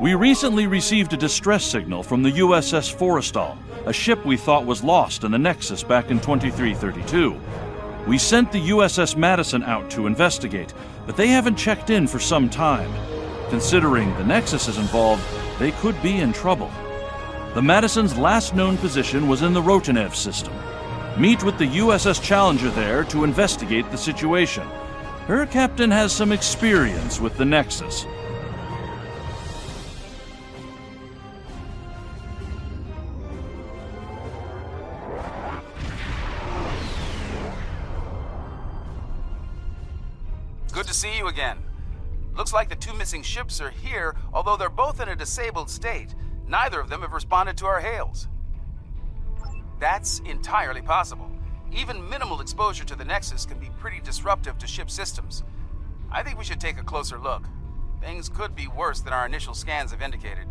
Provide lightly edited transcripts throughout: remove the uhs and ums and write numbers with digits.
We recently received a distress signal from the U.S.S. Forrestal, a ship we thought was lost in the Nexus back in 2332. We sent the U.S.S. Madison out to investigate, but they haven't checked in for some time. Considering the Nexus is involved, they could be in trouble. The Madison's last known position was in the Rotanev system. Meet with the U.S.S. Challenger there to investigate the situation. Her captain has some experience with the Nexus. Good to see you again. Looks like the two missing ships are here, although they're both in a disabled state. Neither of them have responded to our hails. That's entirely possible. Even minimal exposure to the Nexus can be pretty disruptive to ship systems. I think we should take a closer look. Things could be worse than our initial scans have indicated.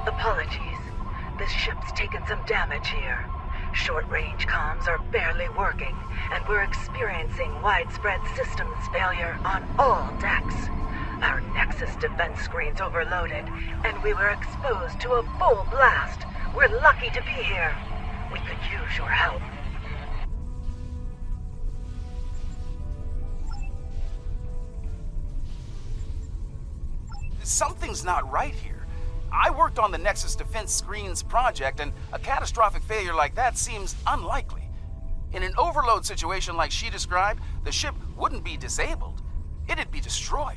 Apologies. This ship's taken some damage here. Short-range comms are barely working, and we're experiencing widespread systems failure on all decks. Our Nexus defense screen's overloaded, and we were exposed to a full blast. We're lucky to be here. We could use your help. Something's not right here. I worked on the Nexus Defense Screens project, and a catastrophic failure like that seems unlikely. In an overload situation like she described, the ship wouldn't be disabled. It'd be destroyed.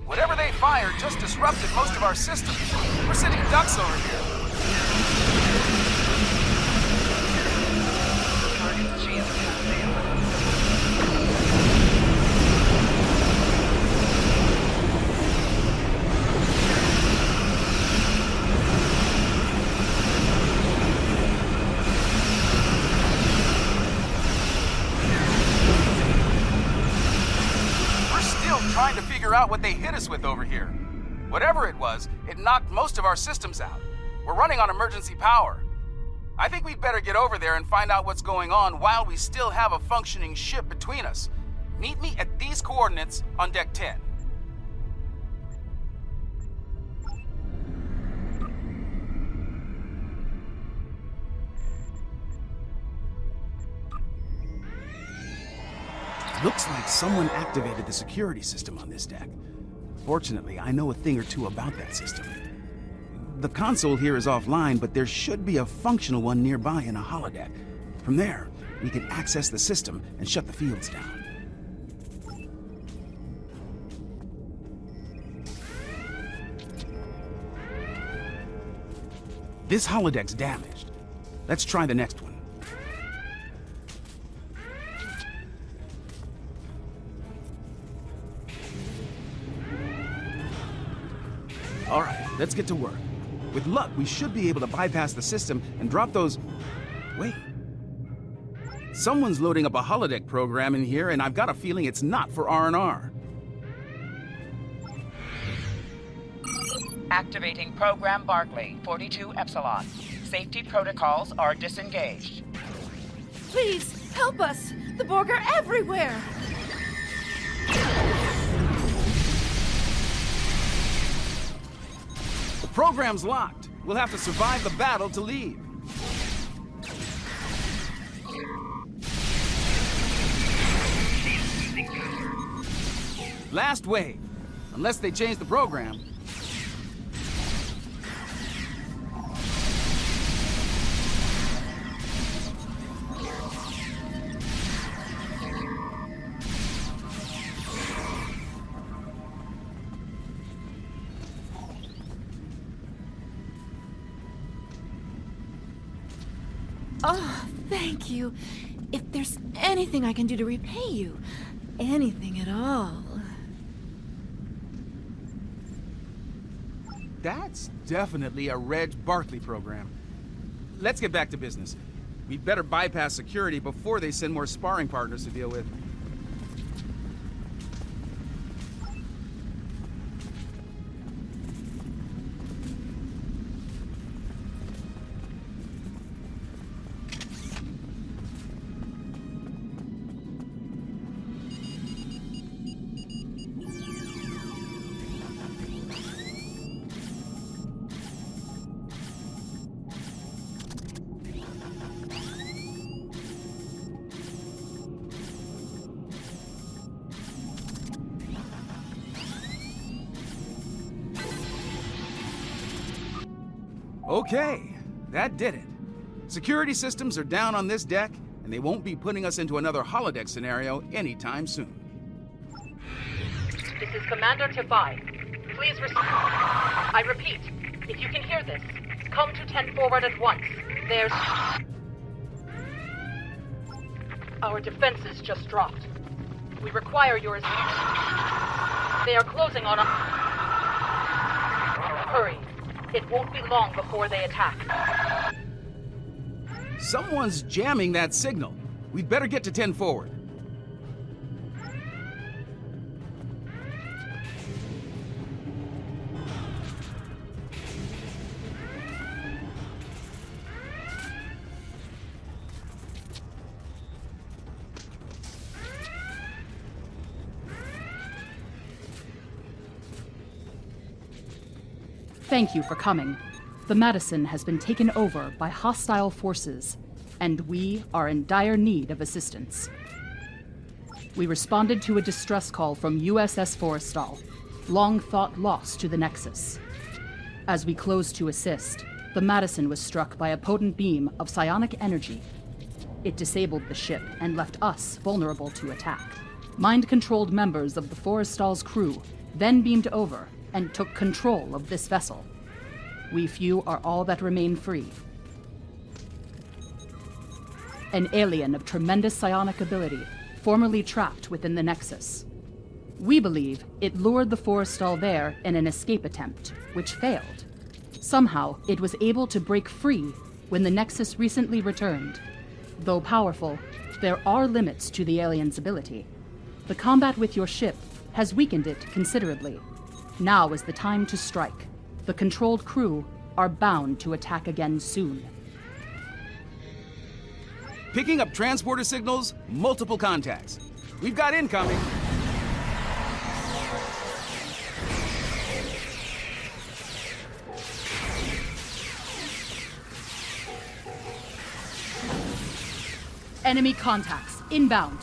Whatever they fired just disrupted most of our systems. We're sitting ducks over here. Trying to figure out what they hit us with over here. Whatever it was, it knocked most of our systems out. We're running on emergency power. I think we'd better get over there and find out what's going on while we still have a functioning ship between us. Meet me at these coordinates on Deck 10. Looks like someone activated the security system on this deck. Fortunately, I know a thing or two about that system. The console here is offline, but there should be a functional one nearby in a holodeck. From there, we can access the system and shut the fields down. This holodeck's damaged. Let's try the next one. All right, let's get to work. With luck, we should be able to bypass the system and drop those... Wait. Someone's loading up a holodeck program in here, and I've got a feeling it's not for R&R. Activating Program Barclay, 42 Epsilon. Safety protocols are disengaged. Please, help us! The Borg are everywhere! The program's locked. We'll have to survive the battle to leave. Last wave. Unless they change the program. Oh, thank you. If there's anything I can do to repay you, anything at all. That's definitely a Reg Barkley program. Let's get back to business. We'd better bypass security before they send more sparring partners to deal with. Okay, that did it. Security systems are down on this deck, and they won't be putting us into another holodeck scenario anytime soon. This is Commander Tifai. Please I repeat, if you can hear this, come to 10 forward at once. There's... Our defenses just dropped. We require yours. They are closing on us. Hurry. It won't be long before they attack. Someone's jamming that signal. We'd better get to 10 forward. Thank you for coming. The Madison has been taken over by hostile forces, and we are in dire need of assistance. We responded to a distress call from U.S.S. Forrestal, long thought lost to the Nexus. As we closed to assist, the Madison was struck by a potent beam of psionic energy. It disabled the ship and left us vulnerable to attack. Mind-controlled members of the Forrestal's crew then beamed over and took control of this vessel. We few are all that remain free. An alien of tremendous psionic ability, formerly trapped within the Nexus. We believe it lured the Forrestal there in an escape attempt, which failed. Somehow, it was able to break free when the Nexus recently returned. Though powerful, there are limits to the alien's ability. The combat with your ship has weakened it considerably. Now is the time to strike. The controlled crew are bound to attack again soon. Picking up transporter signals, multiple contacts. We've got incoming. Enemy contacts inbound.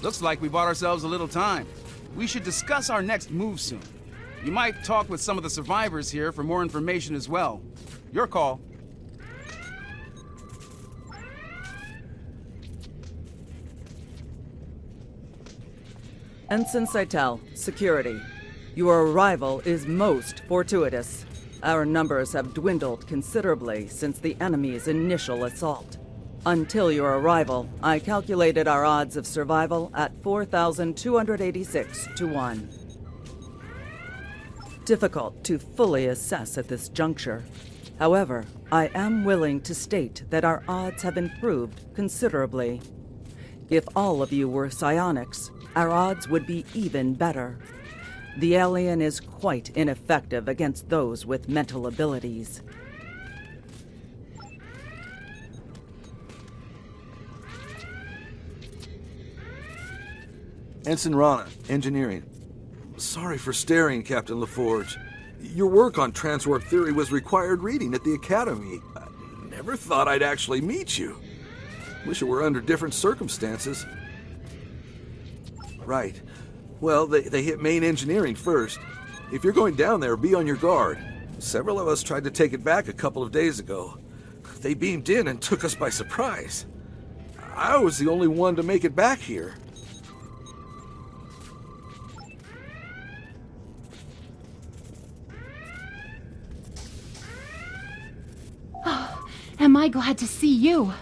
Looks like we bought ourselves a little time. We should discuss our next move soon. You might talk with some of the survivors here for more information as well. Your call. Ensign Seitel, security. Your arrival is most fortuitous. Our numbers have dwindled considerably since the enemy's initial assault. Until your arrival, I calculated our odds of survival at 4,286 to 1. Difficult to fully assess at this juncture. However, I am willing to state that our odds have improved considerably. If all of you were psionics, our odds would be even better. The alien is quite ineffective against those with mental abilities. Ensign Rana, engineering. Sorry for staring, Captain LaForge. Your work on transwarp theory was required reading at the Academy. I never thought I'd actually meet you. Wish it were under different circumstances. Right. Well, they hit main engineering first. If you're going down there, be on your guard. Several of us tried to take it back a couple of days ago. They beamed in and took us by surprise. I was the only one to make it back here. Am I glad to see you?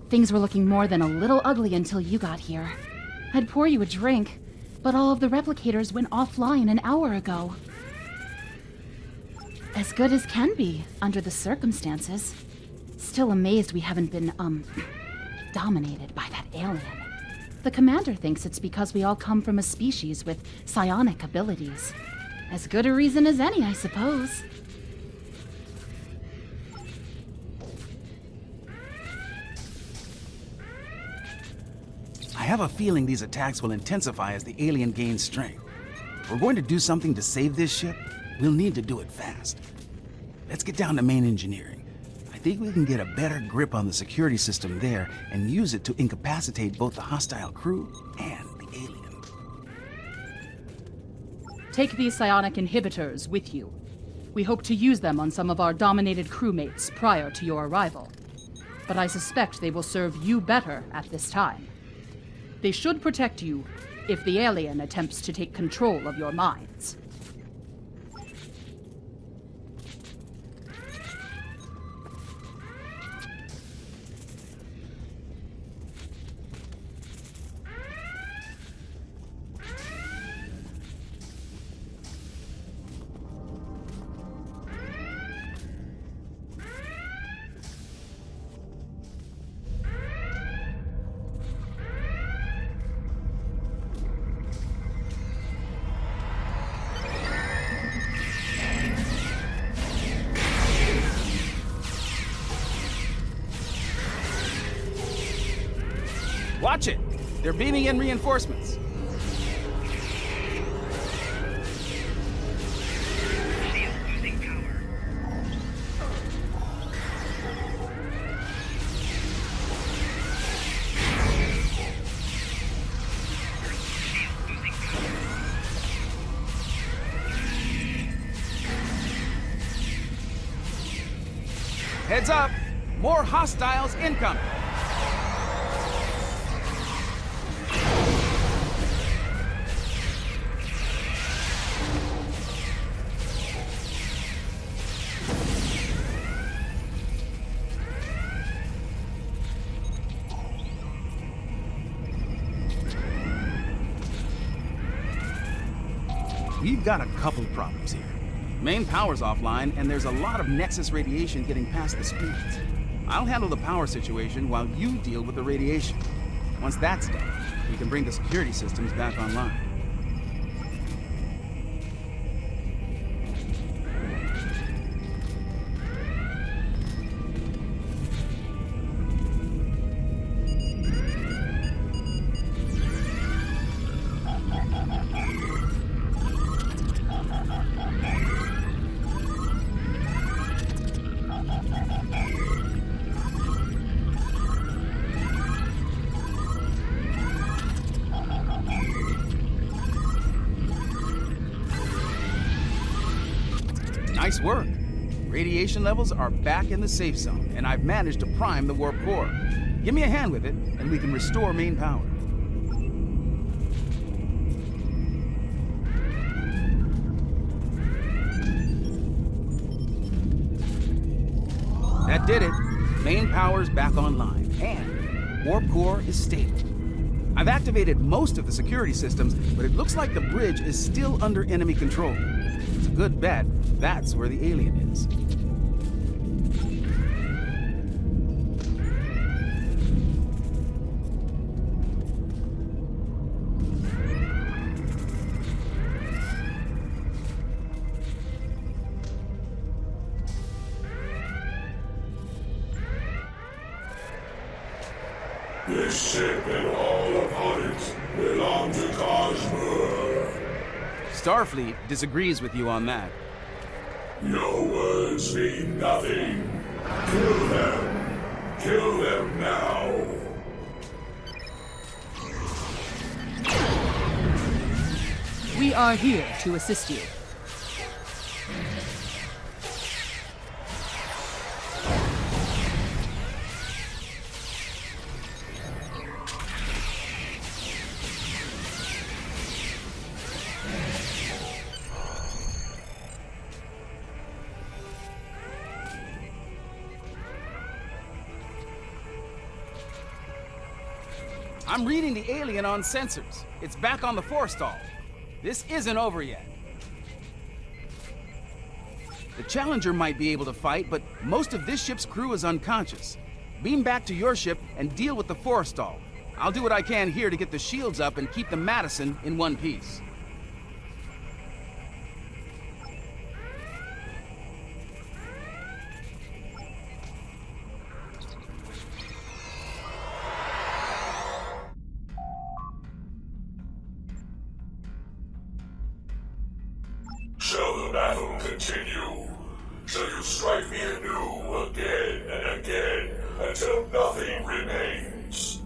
Things were looking more than a little ugly until you got here. I'd pour you a drink, but all of the replicators went offline an hour ago. As good as can be, under the circumstances. Still amazed we haven't been, dominated by that alien. The commander thinks it's because we all come from a species with psionic abilities. As good a reason as any, I suppose. I have a feeling these attacks will intensify as the alien gains strength. If we're going to do something to save this ship, we'll need to do it fast. Let's get down to main engineering. I think we can get a better grip on the security system there and use it to incapacitate both the hostile crew and the alien. Take these psionic inhibitors with you. We hope to use them on some of our dominated crewmates prior to your arrival. But I suspect they will serve you better at this time. They should protect you if the alien attempts to take control of your minds. Watch it! They're beaming in reinforcements. Heads up! More hostiles incoming! We've got a couple problems here. Main power's offline, and there's a lot of Nexus radiation getting past the screens. I'll handle the power situation while you deal with the radiation. Once that's done, we can bring the security systems back online. Nice work. Radiation levels are back in the safe zone, and I've managed to prime the warp core. Give me a hand with it, and we can restore main power. That did it. Main power's back online, and warp core is stable. I've activated most of the security systems, but it looks like the bridge is still under enemy control. It's a good bet that's where the alien is. This ship and all upon it belong to Cosmo. Starfleet disagrees with you on that. Your words mean nothing. Kill them. Kill them now. We are here to assist you. I'm reading the alien on sensors. It's back on the Forrestal. This isn't over yet. The Challenger might be able to fight, but most of this ship's crew is unconscious. Beam back to your ship and deal with the Forrestal. I'll do what I can here to get the shields up and keep the Madison in one piece. Shall the battle continue? Shall you strike me anew again and again until nothing remains?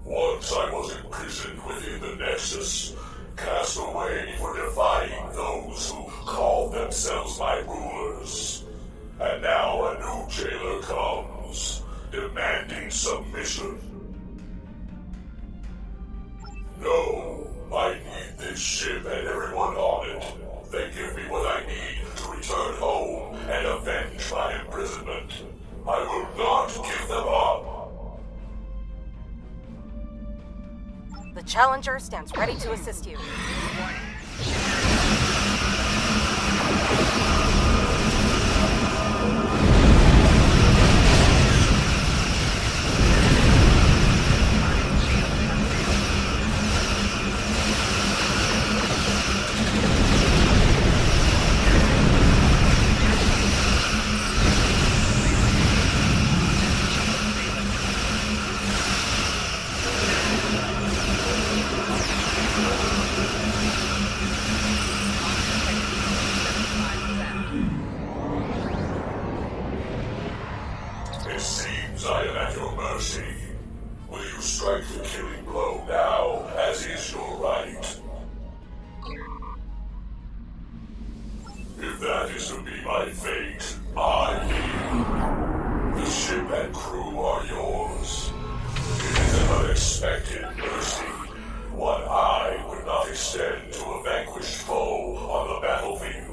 Once I was imprisoned within the Nexus, cast away for defying those who called themselves my rulers. And now a new jailer comes, demanding submission. No, I need this ship and everyone on it. They give me what I need to return home and avenge my imprisonment. I will not give them up. The Challenger stands ready to assist you. It seems I am at your mercy. Will you strike the killing blow now, as is your right? If that is to be my fate, I leave. The ship and crew are yours. It is an unexpected mercy, one I would not extend to a vanquished foe on the battlefield.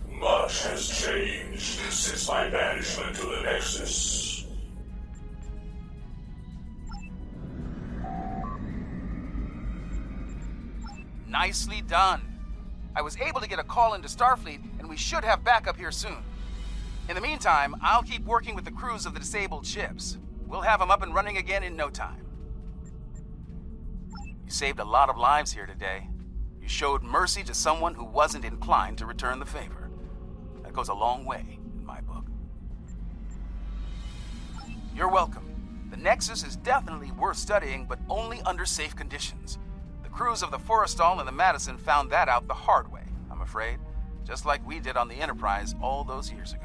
Much has changed since my banishment to the Nexus. Nicely done. I was able to get a call into Starfleet, and we should have backup here soon. In the meantime, I'll keep working with the crews of the disabled ships. We'll have them up and running again in no time. You saved a lot of lives here today. You showed mercy to someone who wasn't inclined to return the favor. That goes a long way in my book. You're welcome. The Nexus is definitely worth studying, but only under safe conditions. The crews of the Forrestal and the Madison found that out the hard way, I'm afraid. Just like we did on the Enterprise all those years ago.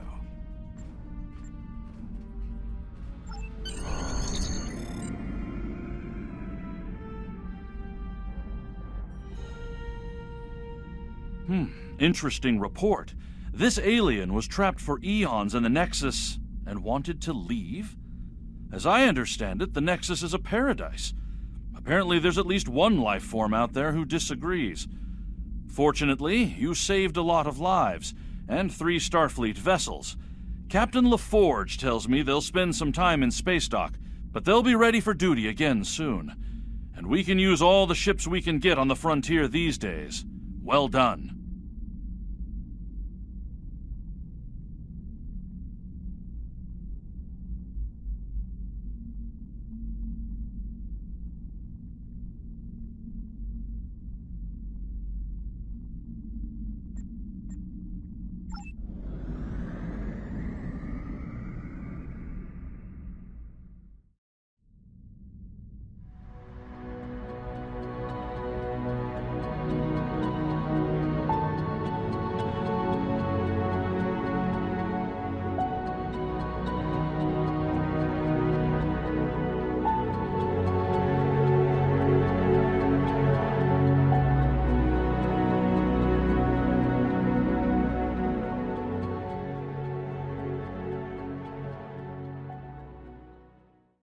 Interesting report. This alien was trapped for eons in the Nexus and wanted to leave? As I understand it, the Nexus is a paradise. Apparently there's at least one life form out there who disagrees. Fortunately, you saved a lot of lives, and 3 Starfleet vessels. Captain LaForge tells me they'll spend some time in space dock, but they'll be ready for duty again soon. And we can use all the ships we can get on the frontier these days. Well done.